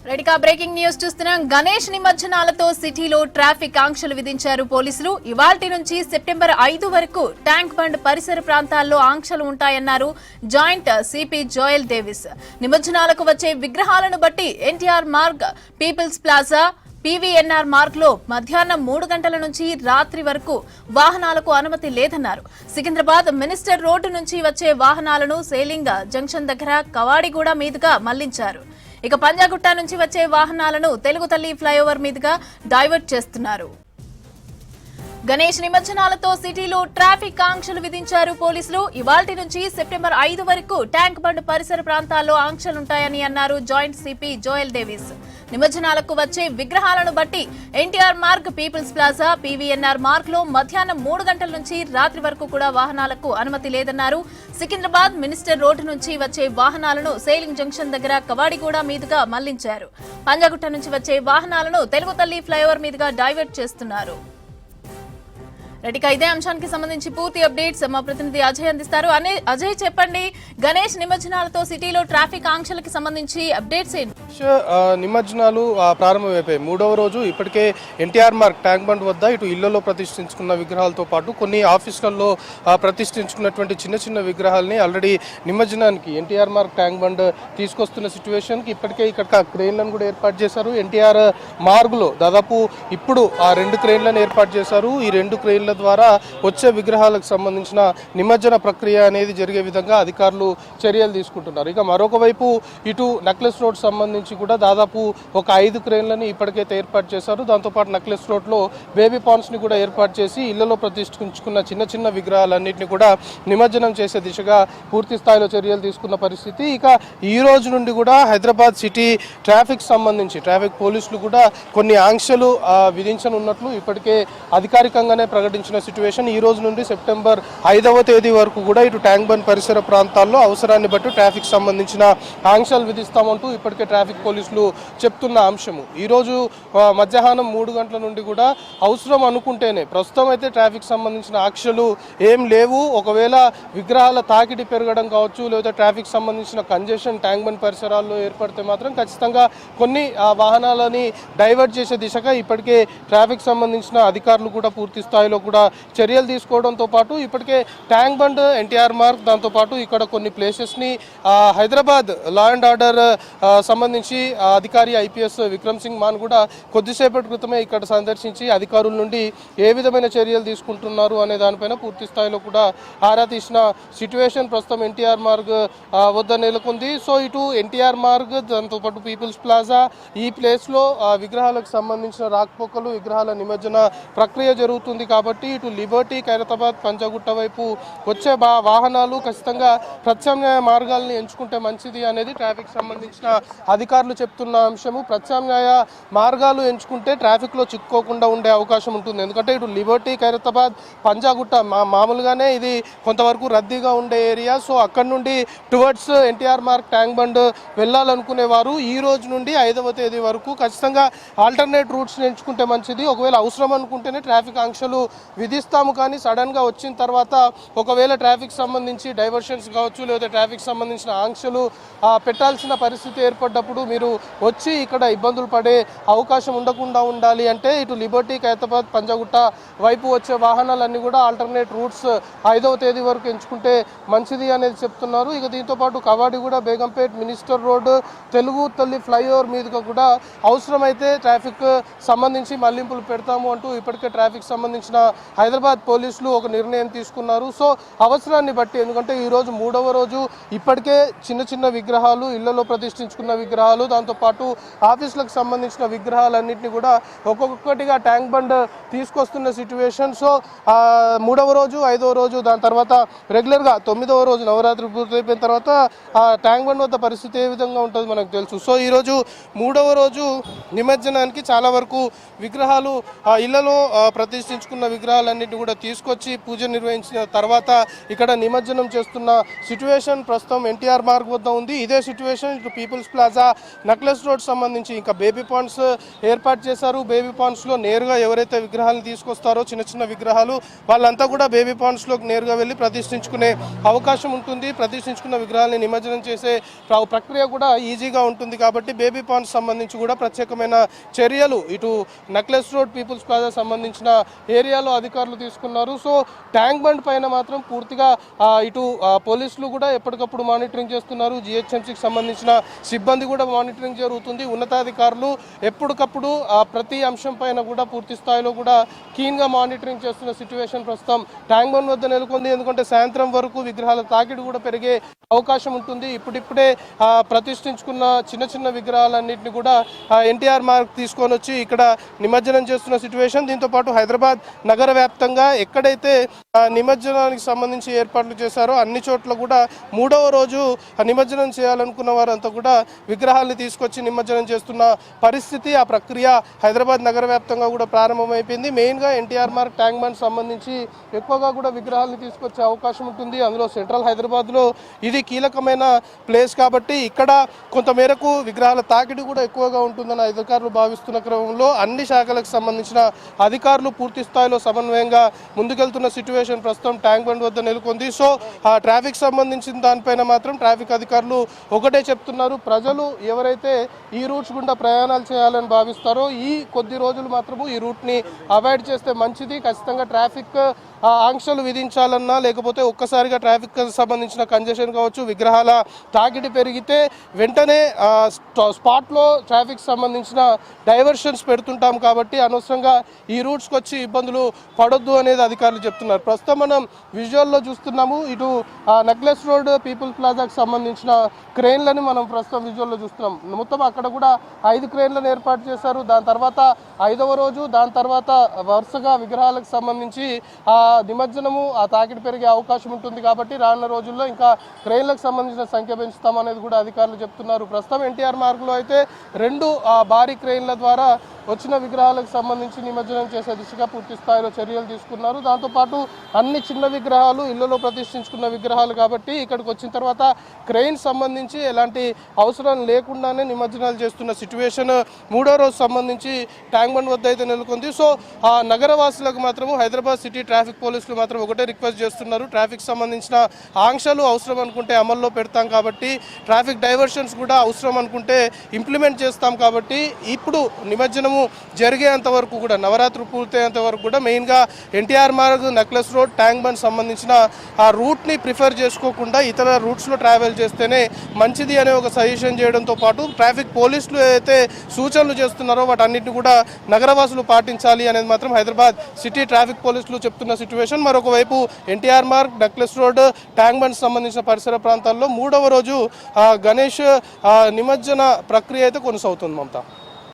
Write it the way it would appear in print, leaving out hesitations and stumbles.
రెడీగా breaking news చూస్తున్నాం. గణేష్ నిమజ్జనాలతో సిటీలో ట్రాఫిక్ ఆంక్షలు విధించారు పోలీసులు. ఇవాల్టి నుంచి సెప్టెంబర్ 5 వరకు ట్యాంక్ బండ్ పరిసర ప్రాంతాల్లో ఆంక్షలు ఉంటాయన్నారు జాయింట్ సిపి జోయల్ డేవిస్. నిమజ్జనాలకు వచ్చే విగ్రహాలను బట్టి NTR Marg, peoples plaza, PVNR Marg లో మధ్యాహ్నం 3 గంటల నుంచి రాత్రి వరకు వాహనాలకు అనుమతి లేదన్నారు. సికింద్రాబాద్ మినిస్టర్ రోడ్డు నుంచి వచ్చే వాహనాలను సేలింగ్ జంక్షన్ దగ్గర కవాడిగూడ మీదుగా మళ్లించారు. ఇక పంజాగుట్ట నుంచి వచ్చే వాహనాలను తెలుగు తల్లి ఫ్లైఓవర్ మీదుగా డైవర్ట్ చేస్తున్నారు. గణేష్ నిమజ్జనాలతో సిటీలో ట్రాఫిక్ ఆంక్షలు విధించారు పోలీసులు. ఇవాల్టి నుంచి సెప్టెంబర్ 5 వరకు ట్యాంక్ బండ్ పరిసర ప్రాంతాల్లో ఆంక్షలుంటాయని అన్నారు జాయింట్ సిపి జోయల్ డేవిస్. నిమజ్జనాలకు వచ్చే విగ్రహాలను బట్టి NTR Marg, peoples plaza, PVNR Marg లో మధ్యాహ్నం 3 గంటల నుంచి రాత్రి వరకు కూడా వాహనాలకు అనుమతి లేదన్నారు. సికింద్రాబాద్ మినిస్టర్ రోడ్డు నుంచి వచ్చే వాహనాలను సేలింగ్ జంక్షన్ దగ్గర కవాడిగూడ మీదుగా మళ్లించారు. పంజాగుట్ట నుంచి వచ్చే వాహనాలను తెలుగు తల్లి ఫ్లైఓవర్ మీదుగా డైవర్ట్ చేస్తున్నారు. రెడ్డిగా ఇదే అంశానికి సంబంధించి పూర్తి అప్డేట్స్ మా ప్రతినిధి అజయ్ అందిస్తారు. అజయ్, చెప్పండి, గణేష్ నిమజ్జనాలతో సిటీలో ట్రాఫిక్ ఆంక్షలకు సంబంధించి అప్డేట్స్ ఏంటి? నిమజ్జనాలు ప్రారంభమైపోయాయి. 3వ రోజు ఇప్పటికే ఎన్టీఆర్ మార్గ్ ట్యాంక్ బండ్ వద్ద ఇటు ఇళ్లలో ప్రతిష్ఠించుకున్న విగ్రహాలతో పాటు కొన్ని ఆఫీసులలో ప్రతిష్ఠించుకున్నటువంటి చిన్న చిన్న విగ్రహాలని ఆల్రెడీ నిమజ్జనానికి ఎన్టీఆర్ మార్గ్ ట్యాంక్ బండ్ తీసుకొస్తున్న సిచ్యువేషన్కి ఇప్పటికే ఇక్కడ క్రెయిన్లను కూడా ఏర్పాటు చేశారు. ఎన్టీఆర్ మార్గ్లో దాదాపు ఇప్పుడు ఆ 2 క్రెయిన్లను ఏర్పాటు చేశారు. ఈ 2 క్రెయిన్ల ద్వారా వచ్చే విగ్రహాలకు సంబంధించిన నిమజ్జన ప్రక్రియ అనేది జరిగే విధంగా అధికారులు చర్యలు తీసుకుంటున్నారు. ఇక మరొక వైపు ఇటు నక్లెస్ రోడ్ సంబంధించి కూడా దాదాపు ఒక 5 క్రెయిన్లని ఇప్పటికైతే ఏర్పాటు చేశారు. దాంతోపాటు నక్లెస్ రోడ్లో బేబీ పాండ్స్ని కూడా ఏర్పాటు చేసి ఇళ్లలో ప్రతిష్ఠించుకున్న చిన్న చిన్న విగ్రహాలన్నింటినీ కూడా నిమజ్జనం చేసే దిశగా పూర్తి స్థాయిలో చర్యలు తీసుకున్న పరిస్థితి. ఇక ఈ రోజు నుండి కూడా హైదరాబాద్ సిటీ ట్రాఫిక్ సంబంధించి ట్రాఫిక్ పోలీసులు కూడా కొన్ని ఆంక్షలు విధించనున్నట్లు ఇప్పటికే అధికారికంగానే ప్రకటించిన సిచ్యువేషన్. ఈ రోజు నుండి సెప్టెంబర్ 5వ తేదీ వరకు కూడా ఇటు ట్యాంక్ బండ్ పరిసర ప్రాంతాల్లో అవసరాన్ని బట్టి ట్రాఫిక్ సంబంధించిన ఆంక్షలు విధిస్తామంటూ ఇప్పటికే ట్రాఫిక్ పోలీసులు చెప్తున్న అంశము. ఈరోజు మధ్యాహ్నం 3 గంటల నుండి కూడా అవసరం అనుకుంటేనే, ప్రస్తుతం అయితే ట్రాఫిక్ సంబంధించిన ఆంక్షలు ఏం లేవు. ఒకవేళ విగ్రహాల తాకిడి పెరగడం కావచ్చు, లేదా ట్రాఫిక్ సంబంధించిన కంజెషన్ ట్యాంక్ బండ్ పరిసరాల్లో ఏర్పడితే మాత్రం ఖచ్చితంగా కొన్ని వాహనాలని డైవర్ట్ చేసే దిశగా ఇప్పటికే ట్రాఫిక్ సంబంధించిన అధికారులు కూడా పూర్తి స్థాయిలో కూడా చర్యలు తీసుకోవడంతో పాటు ఇప్పటికే ట్యాంక్ బండ్, ఎన్టీఆర్ మార్గ్, దాంతోపాటు ఇక్కడ కొన్ని ప్లేసెస్ని హైదరాబాద్ లా అండ్ ఆర్డర్ సంబంధించి అధికారి ఐపీఎస్ విక్రమ్ సింగ్ మాన్ కూడా కొద్దిసేపటి క్రితమే ఇక్కడ సందర్శించి అధికారుల నుండి ఏ విధమైన చర్యలు తీసుకుంటున్నారు అనే దానిపైన పూర్తి స్థాయిలో కూడా ఆరా తీసిన సిచ్యువేషన్ ప్రస్తుతం ఎన్టీఆర్ మార్గ్ వద్ద నెలకొంది. సో ఇటు ఎన్టీఆర్ మార్గ్, దాంతోపాటు పీపుల్స్ ప్లాజా, ఈ ప్లేస్లో విగ్రహాలకు సంబంధించిన రాకపోకలు, విగ్రహాల నిమజ్జన ప్రక్రియ జరుగుతుంది కాబట్టి ఇటు లిబర్టీ, ఖైరతాబాద్, పంజాగుట్ట వైపు వచ్చే వాహనాలు ఖచ్చితంగా ప్రత్యామ్నాయ మార్గాలను ఎంచుకుంటే మంచిది అనేది ట్రాఫిక్ సంబంధించిన అధికారులు చెప్తున్న అంశము. ప్రత్యామ్నాయ మార్గాలు ఎంచుకుంటే ట్రాఫిక్లో చిక్కుకోకుండా ఉండే అవకాశం ఉంటుంది. ఎందుకంటే ఇటు లిబర్టీ, ఖైరతాబాద్, పంజాగుట్ట మామూలుగానే ఇది కొంతవరకు రద్దీగా ఉండే ఏరియా. సో అక్కడ నుండి టువర్డ్స్ ఎన్టీఆర్ మార్గ్, ట్యాంక్ బండ్ వెళ్ళాలనుకునేవారు ఈ రోజు నుండి 5వ తేదీ వరకు ఖచ్చితంగా ఆల్టర్నేట్ రూట్స్ని ఎంచుకుంటే మంచిది. ఒకవేళ అవసరం అనుకుంటేనే ట్రాఫిక్ ఆంక్షలు విధిస్తాము, కానీ సడన్గా వచ్చిన తర్వాత ఒకవేళ ట్రాఫిక్ సంబంధించి డైవర్షన్స్ కావచ్చు, లేదా ట్రాఫిక్ సంబంధించిన ఆంక్షలు పెట్టాల్సిన పరిస్థితి ఏర్పడ్డప్పుడు మీరు వచ్చి ఇక్కడ ఇబ్బందులు పడే అవకాశం ఉండకుండా ఉండాలి అంటే ఇటు లిబర్టీ, ఖైరతాబాద్, పంజాగుట్ట వైపు వచ్చే వాహనాలన్నీ కూడా ఆల్టర్నేట్ రూట్స్ 5వ తేదీ వరకు ఎంచుకుంటే మంచిది అనేది చెప్తున్నారు. ఇక దీంతోపాటు కవాడిగూడ, బేగంపేట్, మినిస్టర్ రోడ్డు, తెలుగు తల్లి ఫ్లైఓవర్ మీదుగా కూడా అవసరమైతే ట్రాఫిక్ సంబంధించి మళ్లింపులు పెడతాము అంటూ ఇప్పటికే ట్రాఫిక్ సంబంధించిన హైదరాబాద్ పోలీసులు ఒక నిర్ణయం తీసుకున్నారు. సో అవసరాన్ని బట్టి, ఎందుకంటే ఈరోజు 3వ రోజు ఇప్పటికే చిన్న చిన్న విగ్రహాలు, ఇళ్లలో ప్రతిష్ఠించుకున్న విగ్రహాలు, దాంతోపాటు ఆఫీసులకు సంబంధించిన విగ్రహాలన్నింటినీ కూడా ఒక్కొక్కటిగా ట్యాంక్ బండ్ తీసుకొస్తున్న సిచ్యువేషన్. సో 3వ రోజు, 5వ రోజు, దాని తర్వాత రెగ్యులర్గా 9వ రోజు నవరాత్రి పూర్తయిపోయిన తర్వాత ట్యాంక్ బండ్ వద్ద పరిస్థితి ఏ విధంగా ఉంటుందో మనకు తెలుసు. సో ఈరోజు 3వ రోజు నిమజ్జనానికి చాలా వరకు విగ్రహాలు ఇళ్లలో ప్రతిష్ఠించుకున్న విగ్రహాలన్నింటినీ కూడా తీసుకొచ్చి పూజ నిర్వహించిన తర్వాత ఇక్కడ నిమజ్జనం చేస్తున్న సిచ్యువేషన్ ప్రస్తుతం ఎన్టీఆర్ మార్గ్ వద్ద ఉంది. ఇదే సిచ్యువేషన్ ఇటు పీపుల్స్ ప్లాజా, నక్లెస్ రోడ్ సంబంధించి ఇంకా బేబీ పాండ్స్ ఏర్పాటు చేశారు. బేబీ పాండ్స్లో నేరుగా ఎవరైతే విగ్రహాలను తీసుకొస్తారో చిన్న చిన్న విగ్రహాలు వాళ్ళంతా కూడా బేబీ పాండ్స్లోకి నేరుగా వెళ్ళి ప్రతిష్ఠించుకునే అవకాశం ఉంటుంది. ప్రతిష్ఠించుకున్న విగ్రహాలని నిమజ్జనం చేసే ప్రక్రియ కూడా ఈజీగా ఉంటుంది. కాబట్టి బేబీ పాండ్స్ సంబంధించి కూడా ప్రత్యేకమైన చర్యలు ఇటు నక్లెస్ రోడ్ పీపుల్స్ ప్లాజా సంబంధించిన ఏరియాలో అధికారులు తీసుకున్నారు. సో ట్యాంక్ బండ్ పైన మాత్రం పూర్తిగా ఇటు పోలీసులు కూడా ఎప్పటికప్పుడు మానిటరింగ్ చేస్తున్నారు. జిహెచ్ఎంసీకి సంబంధించిన సిబ్బంది కూడా మానిటరింగ్ జరుగుతుంది. ఉన్నతాధికారులు ఎప్పటికప్పుడు ప్రతి అంశం పైన కూడా పూర్తి స్థాయిలో కూడా కీన్గా మానిటరింగ్ చేస్తున్న సిచ్యువేషన్ ప్రస్తుతం ట్యాంక్ బండ్ వద్ద నెలకొంది. ఎందుకంటే సాయంత్రం వరకు విగ్రహాల తాకిడి కూడా పెరిగే అవకాశం ఉంటుంది. ఇప్పుడిప్పుడే ప్రతిష్ఠించుకున్న చిన్న చిన్న విగ్రహాలన్నింటినీ కూడా ఎన్టీఆర్ మార్గ్ తీసుకొని వచ్చి ఇక్కడ నిమజ్జనం చేస్తున్న సిచ్యువేషన్. దీంతోపాటు హైదరాబాద్ నగర వ్యాప్తంగా ఎక్కడైతే నిమజ్జనానికి సంబంధించి ఏర్పాట్లు చేశారో అన్ని చోట్ల కూడా 3వ రోజు నిమజ్జనం చేయాలనుకున్న వారంతా కూడా విగ్రహాలను తీసుకొచ్చి నిమజ్జనం చేస్తున్న పరిస్థితి, ఆ ప్రక్రియ హైదరాబాద్ నగర వ్యాప్తంగా కూడా ప్రారంభమైపోయింది. మెయిన్గా ఎన్టీఆర్ మార్గ్ ట్యాంక్ బండ్ సంబంధించి ఎక్కువగా కూడా విగ్రహాలను తీసుకొచ్చే అవకాశం ఉంటుంది. అందులో సెంట్రల్ హైదరాబాద్లో ఇది కీలకమైన ప్లేస్ కాబట్టి ఇక్కడ కొంతమేరకు విగ్రహాల తాకిడి కూడా ఎక్కువగా ఉంటుందని అధికారులు భావిస్తున్న క్రమంలో అన్ని శాఖలకు సంబంధించిన అధికారులు పూర్తి స్థాయిలో సమన్వయంగా ముందుకెళ్తున్న సిచ్యువేషన్ ప్రస్తుతం ట్యాంక్ బండ్ వద్ద నెలకొంది. సో ఆ ట్రాఫిక్ సంబంధించిన దానిపైన మాత్రం ట్రాఫిక్ అధికారులు ఒకటే చెప్తున్నారు, ప్రజలు ఎవరైతే ఈ రూట్స్ గుండా ప్రయాణాలు చేయాలని భావిస్తారో ఈ కొద్ది రోజులు మాత్రము ఈ రూట్ని అవాయిడ్ చేస్తే మంచిది. ఖచ్చితంగా ట్రాఫిక్ ఆంక్షలు విధించాలన్నా లేకపోతే ఒక్కసారిగా ట్రాఫిక్ సంబంధించిన కంజెషన్ కావచ్చు, విగ్రహాల తాకిడి పెరిగితే వెంటనే స్పాట్లో ట్రాఫిక్ సంబంధించిన డైవర్షన్స్ పెడుతుంటాం కాబట్టి అనవసరంగా ఈ రూట్స్కి వచ్చి ఇబ్బందులు పడొద్దు అనేది అధికారులు చెప్తున్నారు. ప్రస్తుతం మనం విజువల్లో చూస్తున్నాము, ఇటు నెక్లెస్ రోడ్ పీపుల్స్ ప్లాజాకి సంబంధించిన క్రెయిన్లని మనం ప్రస్తుతం విజువల్లో చూస్తున్నాం. మొత్తం అక్కడ కూడా 5 క్రెయిన్లను ఏర్పాటు చేశారు. దాని తర్వాత 5వ రోజు, దాని తర్వాత వరుసగా విగ్రహాలకు సంబంధించి నిమజ్జనము ఆ తాకిడి పెరిగే అవకాశం ఉంటుంది. కాబట్టి రానున్న రోజుల్లో ఇంకా క్రెయిన్లకు సంబంధించిన సంఖ్య పెంచుతామనేది కూడా అధికారులు చెప్తున్నారు. ప్రస్తుతం ఎన్టీఆర్ మార్గ్లో అయితే 2 భారీ క్రెయిన్ల ద్వారా వచ్చిన విగ్రహాలకు సంబంధించి నిమజ్జనం చేసే దిశగా పూర్తి స్థాయిలో చర్యలు తీసుకున్నారు. దాంతోపాటు అన్ని చిన్న విగ్రహాలు ఇళ్లలో ప్రతిష్ఠించుకున్న విగ్రహాలు కాబట్టి ఇక్కడికి వచ్చిన తర్వాత క్రెయిన్ సంబంధించి ఎలాంటి అవసరం లేకుండానే నిమజ్జనాలు చేస్తున్న సిచ్యువేషన్ 3వ రోజు సంబంధించి ట్యాంక్ బండ్ వద్ద అయితే నెలకొంది. సో ఆ నగరవాసులకు మాత్రము హైదరాబాద్ సిటీ ట్రాఫిక్ పోలీసులు మాత్రం ఒకటే రిక్వెస్ట్ చేస్తున్నారు, ట్రాఫిక్ సంబంధించిన ఆంక్షలు అవసరం అనుకుంటే అమల్లో పెడతాం కాబట్టి, ట్రాఫిక్ డైవర్షన్స్ కూడా అవసరం అనుకుంటే ఇంప్లిమెంట్ చేస్తాం కాబట్టి ఇప్పుడు నిమజ్జనం జరిగేంత వరకు కూడా నవరాత్రి పూర్తయ్యేంత వరకు కూడా మెయిన్గా NTR Marg, necklace road, tank bund సంబంధించిన ఆ రూట్ని ప్రిఫర్ చేసుకోకుండా ఇతర రూట్స్లో ట్రావెల్ చేస్తేనే మంచిది అనే ఒక సజెషన్ చేయడంతో పాటు ట్రాఫిక్ పోలీసులు ఏదైతే సూచనలు చేస్తున్నారో వాటన్నిటిని కూడా నగరవాసులు పాటించాలి అనేది మాత్రం హైదరాబాద్ సిటీ ట్రాఫిక్ పోలీసులు చెప్తున్న సిచ్యువేషన్. మరొక వైపు NTR Marg, necklace road, tank bund సంబంధించిన పరిసర ప్రాంతాల్లో 3వ రోజు గణేష్ నిమజ్జన ప్రక్రియ అయితే కొనసాగుతుంది. మమతా.